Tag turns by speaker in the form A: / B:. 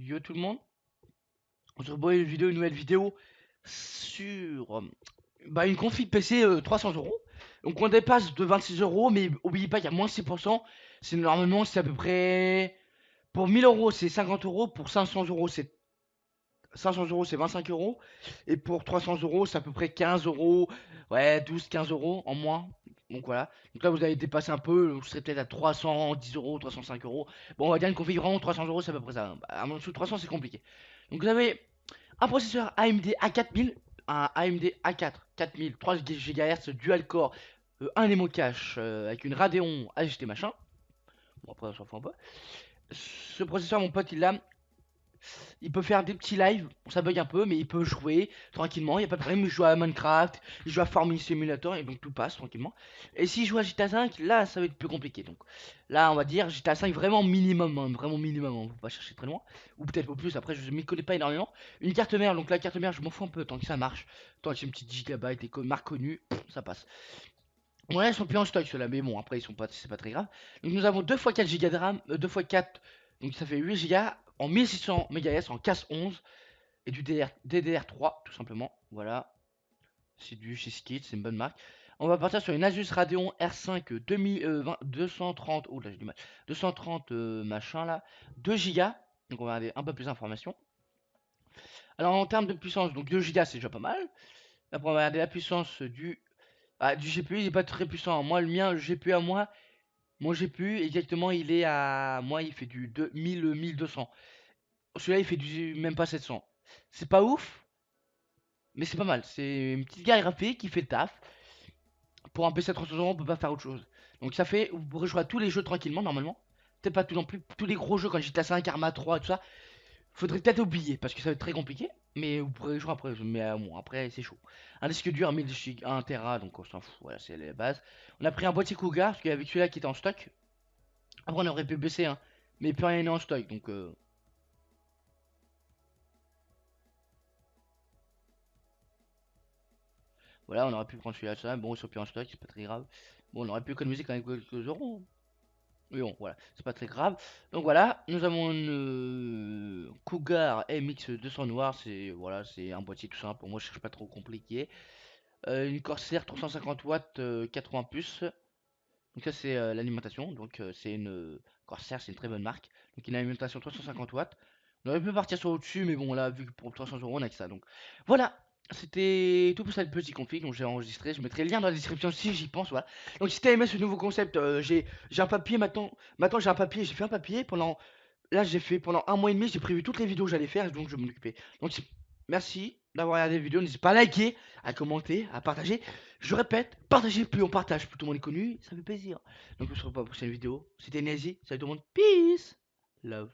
A: Yo tout le monde, on se revoit une nouvelle vidéo sur une config PC 300 euros. Donc on dépasse de 26 euros, mais oubliez pas qu'il y a moins 6%. C'est normalement c'est à peu près pour 1000 euros c'est 50 euros, pour 500 euros c'est 25 euros, et pour 300 euros c'est à peu près 15 euros, ouais 12-15 € en moins. Donc voilà, donc là vous avez dépassé un peu, vous serez peut-être à 310 euros, 305 euros. Bon, on va dire une config vraiment 300 euros, c'est à peu près ça. À moins de 300 c'est compliqué. Donc vous avez un processeur AMD A4000, un AMD A4 4000, 3 GHz dual core, un Nemo cache avec une Radeon AGT machin. Bon, après on s'en fout un peu. Ce processeur, mon pote, il peut faire des petits lives, ça bug un peu, mais il peut jouer tranquillement, il n'y a pas de problème. Il joue à Minecraft, il joue à Farming Simulator, et donc tout passe tranquillement. Et s'il joue à GTA 5, là ça va être plus compliqué. Donc là, on va dire GTA 5 vraiment minimum, hein, vraiment minimum, on va pas chercher très loin, ou peut-être au plus. Après, je m'y connais pas énormément. Une carte mère, donc la carte mère, je m'en fous un peu tant que ça marche, tant que c'est une petite gigabyte et marque connue, ça passe. Ouais, ils sont plus en stock ceux-là, mais bon, après ils sont pas, c'est pas très grave. Donc nous avons 2 x 4 Go de RAM, 2 x 4, donc ça fait 8 Go en 1600 MHz en casse 11 et du DDR3 tout simplement. Voilà, c'est du chez Skid, c'est une bonne marque. On va partir sur une Asus Radeon R5 230, oh là j'ai du mal, 230 machin là, 2 Go. Donc on va regarder un peu plus d'informations. Alors en termes de puissance, donc 2 Go c'est déjà pas mal. Après on va regarder la puissance du GPU, il est pas très puissant. Moi le mien, le GPU à moi, mon GPU exactement il est à, moi il fait du 1200. Celui-là il fait du même pas 700. C'est pas ouf, mais c'est pas mal. C'est une petite guerre rapide qui fait le taf. Pour un PC à 300 euros, on peut pas faire autre chose. Donc ça fait, vous pourrez jouer à tous les jeux tranquillement normalement. Peut-être pas tout non plus, tous les gros jeux quand GTA 5, Arma 3 et tout ça. Faudrait peut-être oublier parce que ça va être très compliqué. Mais vous pourrez jouer après. Mais bon, après c'est chaud. Un disque dur 1000 1 Tera, donc on s'en fout. Voilà, c'est les bases. On a pris un boîtier Cougar parce qu'avec celui-là qui était en stock. Après on aurait pu baisser, hein. Mais plus rien n'est en stock, donc voilà, on aurait pu prendre celui-là, ça. Bon, ils sont plus en stock, c'est pas très grave. Bon, on aurait pu économiser quand même quelques euros. Mais bon, voilà, c'est pas très grave. Donc voilà, nous avons une Cougar MX 200 noir, c'est voilà, c'est un boîtier tout simple. Pour moi, je cherche pas trop compliqué. Une Corsair 350 watts 80 puces. Donc ça c'est l'alimentation. Donc c'est une Corsair, c'est une très bonne marque. Donc une alimentation 350 watts. On aurait pu partir sur au-dessus, mais bon là, vu que pour 300 euros, on a que ça. Donc voilà, c'était tout pour cette petite config. Donc j'ai enregistré. Je mettrai le lien dans la description si j'y pense. Voilà. Donc si t'as aimé ce nouveau concept, j'ai un papier maintenant. Maintenant j'ai un papier. J'ai fait un papier pendant. Là j'ai fait pendant un mois et demi. J'ai prévu toutes les vidéos que j'allais faire. Donc je vais m'en occuper. Donc merci d'avoir regardé la vidéo. N'hésitez pas à liker, à commenter, à partager. Je répète, partagez, plus on partage, plus tout le monde est connu. Ça fait plaisir. Donc on se revoit pour la prochaine vidéo. C'était Nazi. Salut tout le monde. Peace. Love.